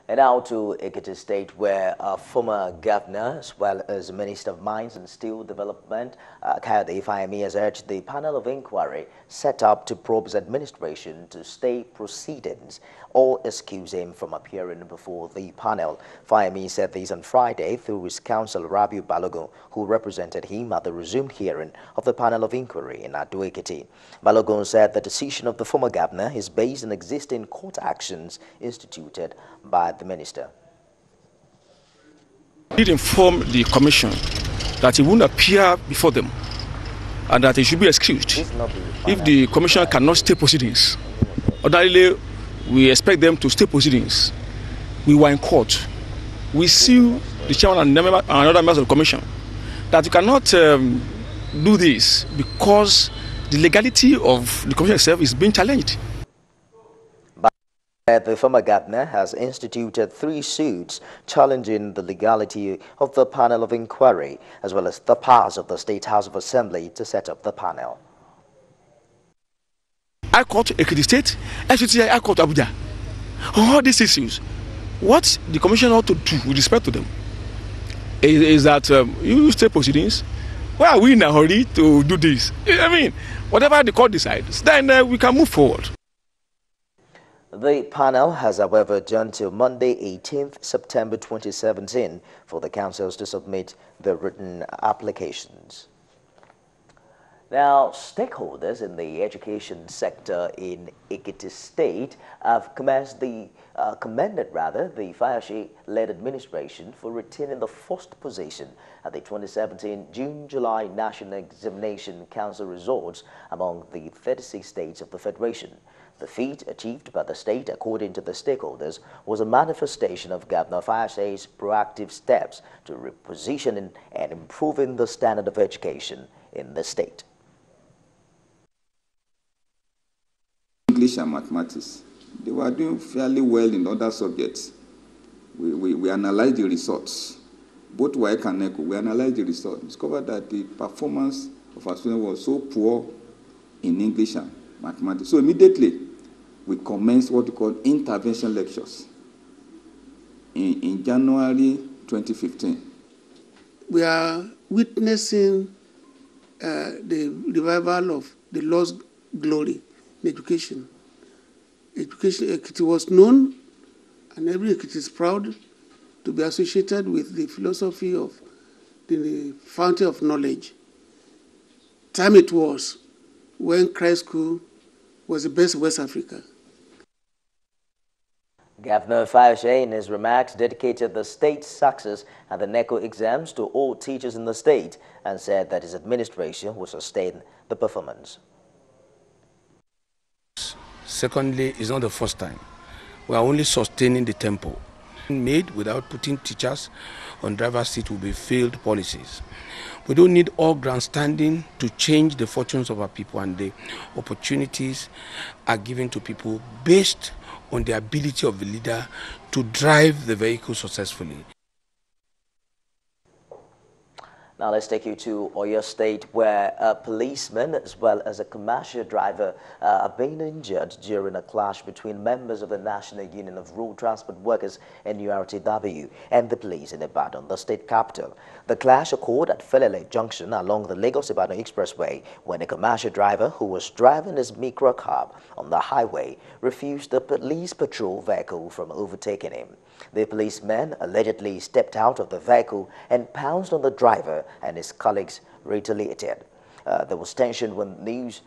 And now to Ekiti State, where a former governor, as well as Minister of Mines and Steel Development, Fayemi, has urged the panel of inquiry set up to probe his administration to stay proceedings or excuse him from appearing before the panel. Fayemi said this on Friday through his counsel, Rabiu Balogun, who represented him at the resumed hearing of the panel of inquiry in Ado Ekiti. Balogun said the decision of the former governor is based on existing court actions instituted by the minister. He did inform the commission that he wouldn't appear before them and that he should be excused if the commission cannot stay proceedings. Ordinarily, we expect them to stay proceedings. We were in court. We sue the chairman and other members of the commission that you cannot do this because the legality of the commission itself is being challenged. The former governor has instituted 3 suits challenging the legality of the panel of inquiry, as well as the powers of the State House of Assembly to set up the panel. I Court Ekiti State, FCTI, I Court Abuja. All these issues, what the commission ought to do with respect to them is that you stay proceedings. Why are we in a hurry to do this? I mean, whatever the court decides, then we can move forward. The panel has, however, adjourned till Monday, 18th September 2017 for the councils to submit their written applications. Now, stakeholders in the education sector in Ekiti State have commended the Fayemi-led administration for retaining the first position at the 2017 June-July National Examination Council results among the 36 states of the Federation. The feat achieved by the state, according to the stakeholders, was a manifestation of Governor Fayemi's proactive steps to repositioning and improving the standard of education in the state. English and mathematics, they were doing fairly well in other subjects. We analyzed the results. Both WAEC and NECO, we analyzed the results. Discovered that the performance of our students was so poor in English and mathematics. So immediately, we commenced what we call intervention lectures in January 2015. We are witnessing the revival of the lost glory in education. Ekiti was known, and every Ekiti is proud to be associated with the philosophy of the fountain of knowledge. Time it was when Christ School was the best in West Africa. Governor Fayemi, in his remarks, dedicated the state's success at the NECO exams to all teachers in the state and said that his administration will sustain the performance. Secondly, it's not the first time. We are only sustaining the tempo. Made without putting teachers on driver's seat will be failed policies. We don't need all grandstanding to change the fortunes of our people, and the opportunities are given to people based on the ability of the leader to drive the vehicle successfully. Now let's take you to Oyo State, where a policeman as well as a commercial driver are being injured during a clash between members of the National Union of Road Transport Workers (NURTW) and the police in Ibadan, the state capital. The clash occurred at Felele Junction along the Lagos-Ibadan Expressway when a commercial driver who was driving his microcab on the highway refused the police patrol vehicle from overtaking him. The policeman allegedly stepped out of the vehicle and pounced on the driver, and his colleagues retaliated. There was tension when news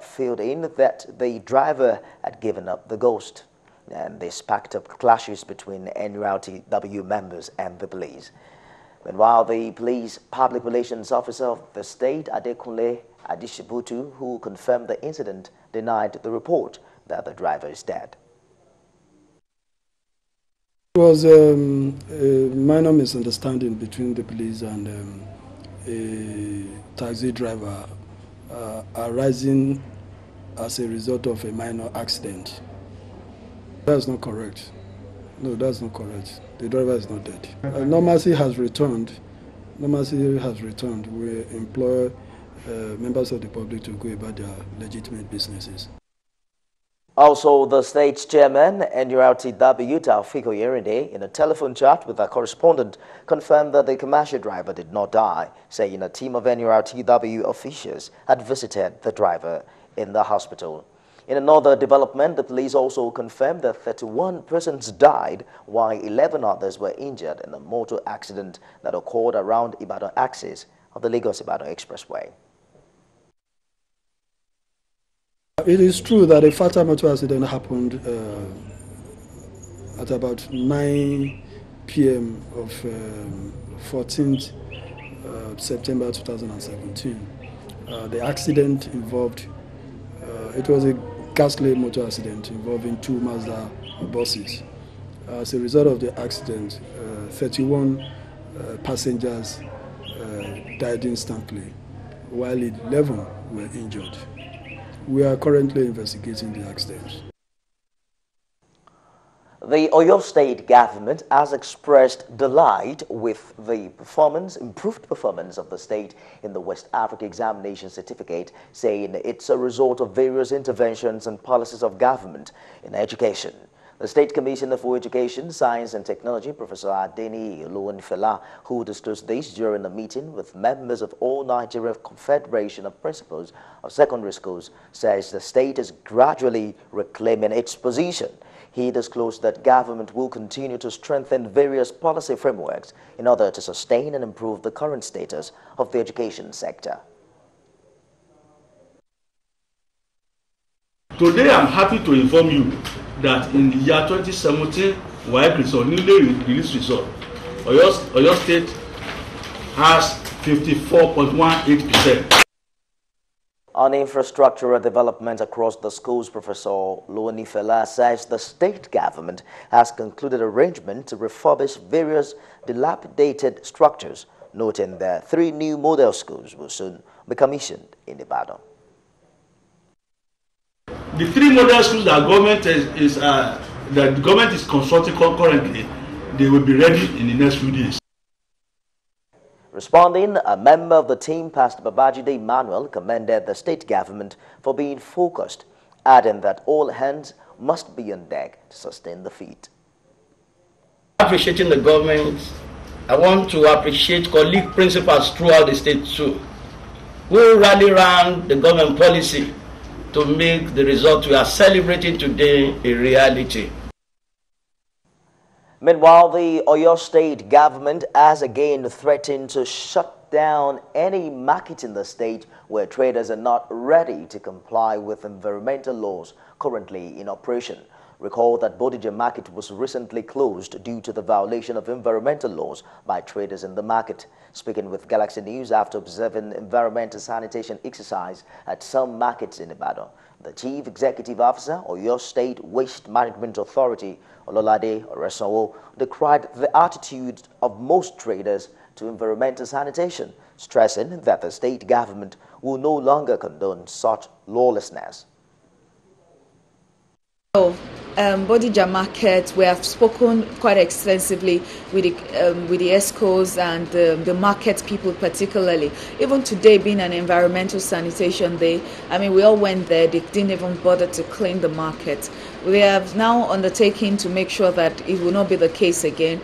filled in that the driver had given up the ghost, and this sparked up clashes between NURTW members and the police. Meanwhile, the police public relations officer of the state, Adekunle Adishibutu, who confirmed the incident, denied the report that the driver is dead. It was a minor misunderstanding between the police and a taxi driver arising as a result of a minor accident. That's not correct. No, that's not correct. The driver is not dead. Normalcy has returned. Normalcy has returned. We employ members of the public to go about their legitimate businesses. Also, the state's chairman, NURTW, Taufik Oyerinde, in a telephone chat with our correspondent, confirmed that the commercial driver did not die, saying a team of NURTW officials had visited the driver in the hospital. In another development, the police also confirmed that 31 persons died, while 11 others were injured in a motor accident that occurred around Ibadan axis of the Lagos-Ibadan Expressway. It is true that a fatal motor accident happened at about 9 p.m. of 14th September 2017. The accident involved, it was a ghastly motor accident involving two Mazda buses. As a result of the accident, 31 passengers died instantly, while 11 were injured. We are currently investigating the accident. The Oyo State government has expressed delight with the improved performance of the state in the West Africa Examination Certificate, saying it's a result of various interventions and policies of government in education. The State Commissioner for Education, Science and Technology, Professor Adeni Oluwanifela, who disclosed this during a meeting with members of All Nigeria Confederation of Principals of Secondary Schools, says the state is gradually reclaiming its position. He disclosed that government will continue to strengthen various policy frameworks in order to sustain and improve the current status of the education sector. Today, I'm happy to inform you that in the year 2017, WAEC result, newly released result, Oyo State has 54.18%. On infrastructural development across the schools, Professor Oluwanifela says the state government has concluded arrangement to refurbish various dilapidated structures, noting that 3 new model schools will soon be commissioned in Ibadan. The 3 model schools that the government is constructing currently, they will be ready in the next few days. Responding, a member of the team, Pastor Babajide Emmanuel, commended the state government for being focused, adding that all hands must be on deck to sustain the feat. Appreciating the government, I want to appreciate colleague principals throughout the state too, who rally around the government policy to make the result we are celebrating today a reality. Meanwhile, the Oyo State government has again threatened to shut down any market in the state where traders are not ready to comply with environmental laws currently in operation. Recall that Bodija market was recently closed due to the violation of environmental laws by traders in the market. Speaking with Galaxy News after observing environmental sanitation exercise at some markets in Ibadan, the Chief Executive Officer, Oyo State Waste Management Authority, Ololade Oresanwo, decried the attitude of most traders to environmental sanitation, stressing that the state government will no longer condone such lawlessness. Bodija market, we have spoken quite extensively with the ESCOs and the market people particularly. Even today being an environmental sanitation day, I mean, we all went there, they didn't even bother to clean the market. We have now undertaken to make sure that it will not be the case again.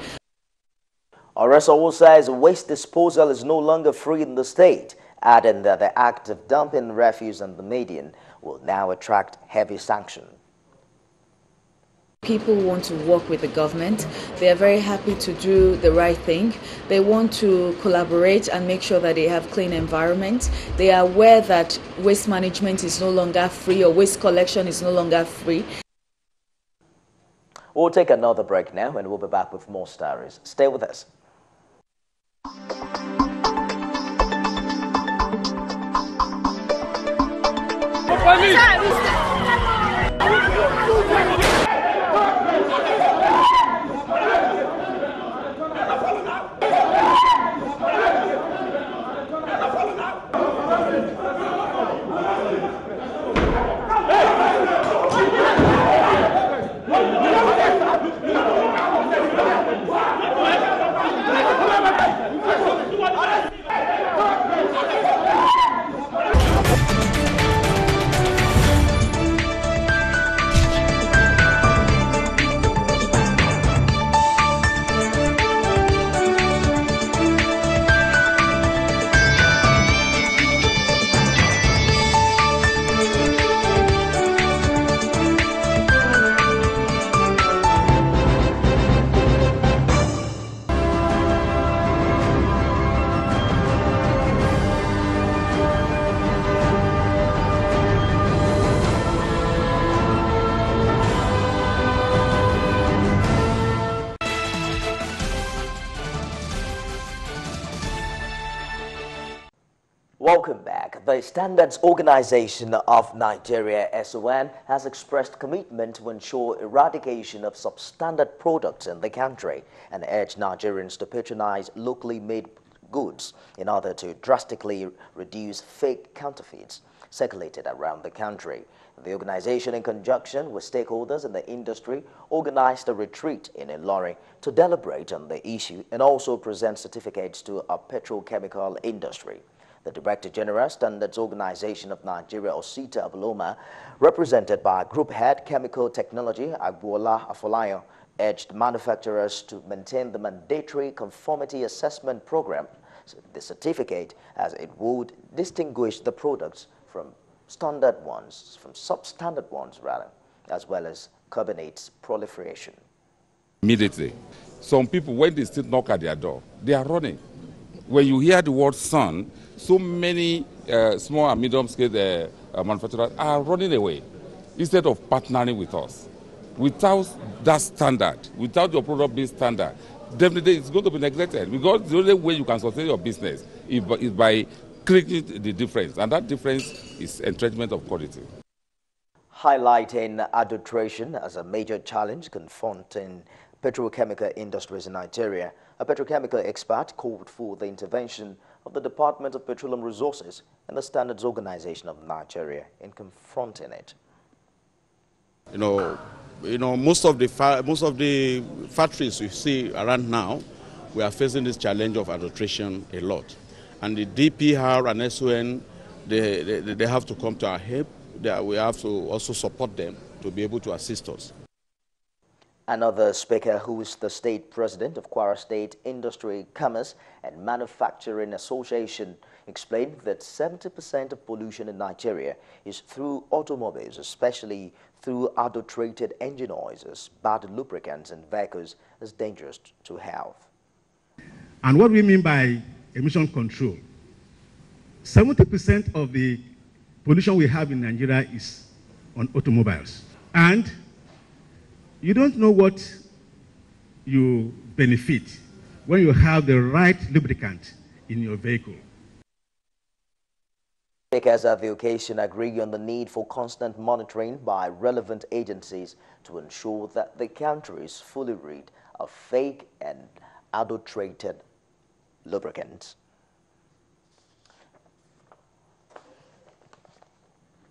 Oresanwo says waste disposal is no longer free in the state, adding that the act of dumping refuse on the median will now attract heavy sanctions. People want to work with the government. They are very happy to do the right thing. They want to collaborate and make sure that they have clean environment. They are aware that waste management is no longer free or waste collection is no longer free. We'll take another break now and we'll be back with more stories. Stay with us. Welcome back. The Standards Organization of Nigeria, SON, has expressed commitment to ensure eradication of substandard products in the country and urged Nigerians to patronize locally made goods in order to drastically reduce fake counterfeits circulated around the country. The organization, in conjunction with stakeholders in the industry, organized a retreat in Ilorin to deliberate on the issue and also present certificates to our petrochemical industry. The Director General, Standards Organization of Nigeria, Osita Abuloma, represented by Group Head Chemical Technology, Agbola Afolayan, urged manufacturers to maintain the mandatory conformity assessment program, the certificate, as it would distinguish the products from substandard ones, as well as curb its proliferation. Immediately, some people, when they still knock at their door, they are running. When you hear the word "son," so many small and medium-scale manufacturers are running away instead of partnering with us. Without that standard, without your product-based standard, definitely it's going to be neglected, because the only way you can sustain your business is by creating the difference, and that difference is entrenchment of quality. Highlighting adulteration as a major challenge confronting petrochemical industries in Nigeria, a petrochemical expert called for the intervention of the Department of Petroleum Resources and the Standards Organization of Nigeria in confronting it. Most of the factories you see around now, we are facing this challenge of adulteration a lot, and the DPR and SON, they have to come to our help. We have to also support them to be able to assist us. Another speaker, who is the state president of Kwara State Industry, Commerce and Manufacturing Association, explained that 70% of pollution in Nigeria is through automobiles, especially through adulterated engine oils, as bad lubricants and vehicles is dangerous to health. And what we mean by emission control, 70% of the pollution we have in Nigeria is on automobiles. And you don't know what you benefit when you have the right lubricant in your vehicle. Speakers at the occasion agree on the need for constant monitoring by relevant agencies to ensure that the country is fully rid of fake and adulterated lubricants.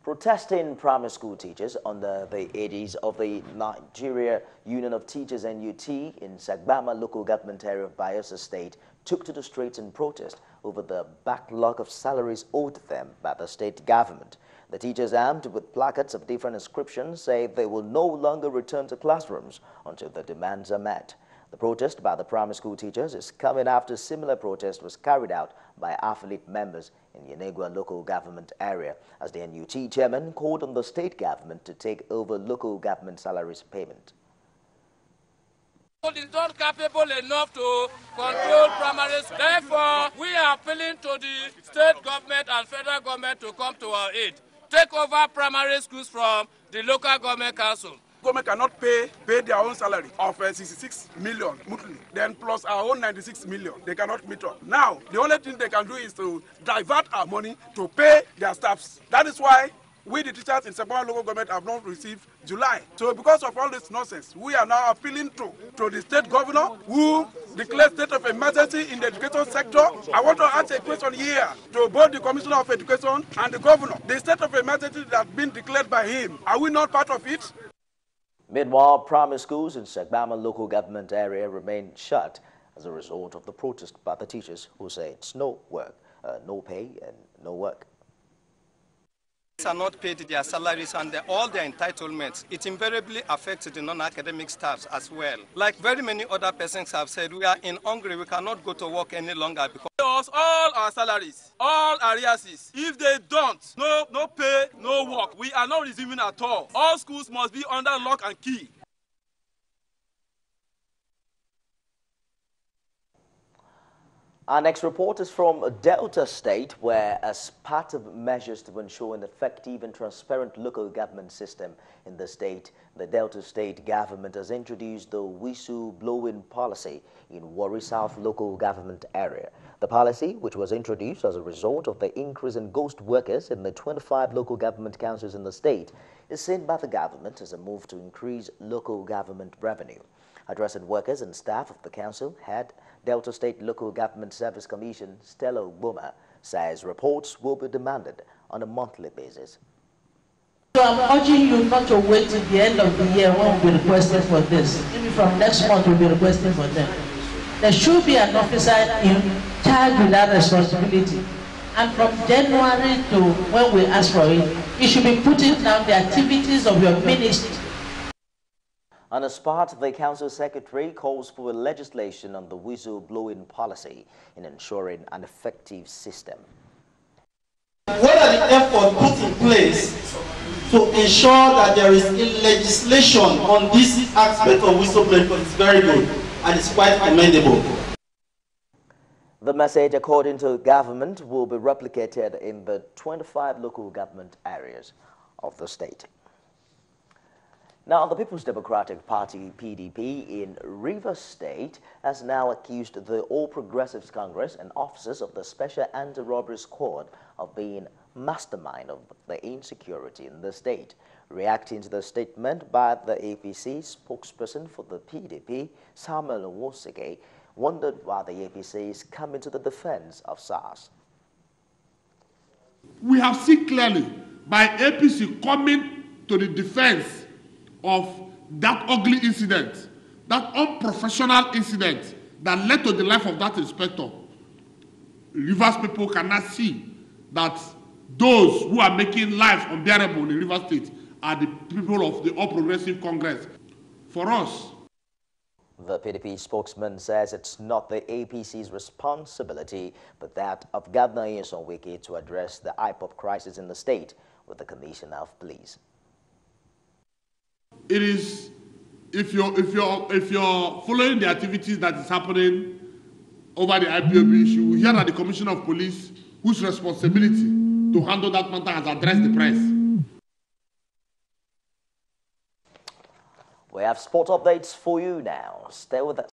Protesting primary school teachers under the aegis of the Nigeria Union of Teachers NUT in Sagbama local government area of Bayelsa State took to the streets in protest over the backlog of salaries owed them by the state government. The teachers, armed with placards of different inscriptions, say they will no longer return to classrooms until the demands are met. The protest by the primary school teachers is coming after a similar protest was carried out by affiliate members in Yenegua local government area, as the NUT chairman called on the state government to take over local government salaries payment. Is not capable enough to control primary schools. Therefore, we are appealing to the state government and federal government to come to our aid. Take over primary schools from the local government council. Government cannot pay their own salary of 66 million monthly, then plus our own 96 million. They cannot meet up. Now, the only thing they can do is to divert our money to pay their staffs. That is why we, the teachers in Sagbama local government, have not received July. So because of all this nonsense, we are now appealing to the state governor, who declared state of emergency in the education sector. I want to ask a question here to both the Commissioner of Education and the governor. The state of emergency that has been declared by him, are we not part of it? Meanwhile, primary schools in Sagbama local government area remain shut as a result of the protest by the teachers, who say it's no work, no pay and no work. Are not paid their salaries and all their entitlements. It invariably affects the non-academic staffs as well. Like very many other persons have said, we are in hungry, we cannot go to work any longer because all our salaries, all arrears. If they don't, no pay, no work. We are not resuming at all. All schools must be under lock and key. Our next report is from Delta State, where as part of measures to ensure an effective and transparent local government system in the state, the Delta State government has introduced the whistleblowing policy in Warri South local government area. The policy, which was introduced as a result of the increase in ghost workers in the 25 local government councils in the state, is seen by the government as a move to increase local government revenue. Addressing workers and staff of the council, head Delta State Local Government Service Commission Stella Ogboma says reports will be demanded on a monthly basis. So I'm urging you not to wait till the end of the year when we'll be requesting for this. Maybe from next month we'll be requesting for them. There should be an officer in charge with that responsibility. And from January to when we ask for it, you should be putting down the activities of your ministry. On a spot, the council secretary calls for legislation on the whistleblowing policy in ensuring an effective system. What are the efforts put in place to ensure that there is a legislation on this aspect of whistleblowing? It's very good and it's quite commendable. The message, according to government, will be replicated in the 25 local government areas of the state. Now, the People's Democratic Party, PDP, in Rivers State has now accused the All Progressives Congress and officers of the Special Anti-Robbery Squad of being mastermind of the insecurity in the state. Reacting to the statement by the APC spokesperson for the PDP, Samuel Nwosike, wondered why the APC is coming to the defense of SARS. We have seen clearly by APC coming to the defense of that ugly incident, that unprofessional incident that led to the life of that inspector. Rivers people cannot see that those who are making life unbearable in Rivers State are the people of the All Progressive Congress. For us, the PDP spokesman says it's not the APC's responsibility, but that of Governor Nyesom Wike to address the IPOP crisis in the state with the Commissioner of Police. It is, if you're following the activities that is happening over the IPOB issue, you hear that the Commissioner of Police, whose responsibility to handle that matter, has addressed the press. We have sport updates for you now. Stay with us.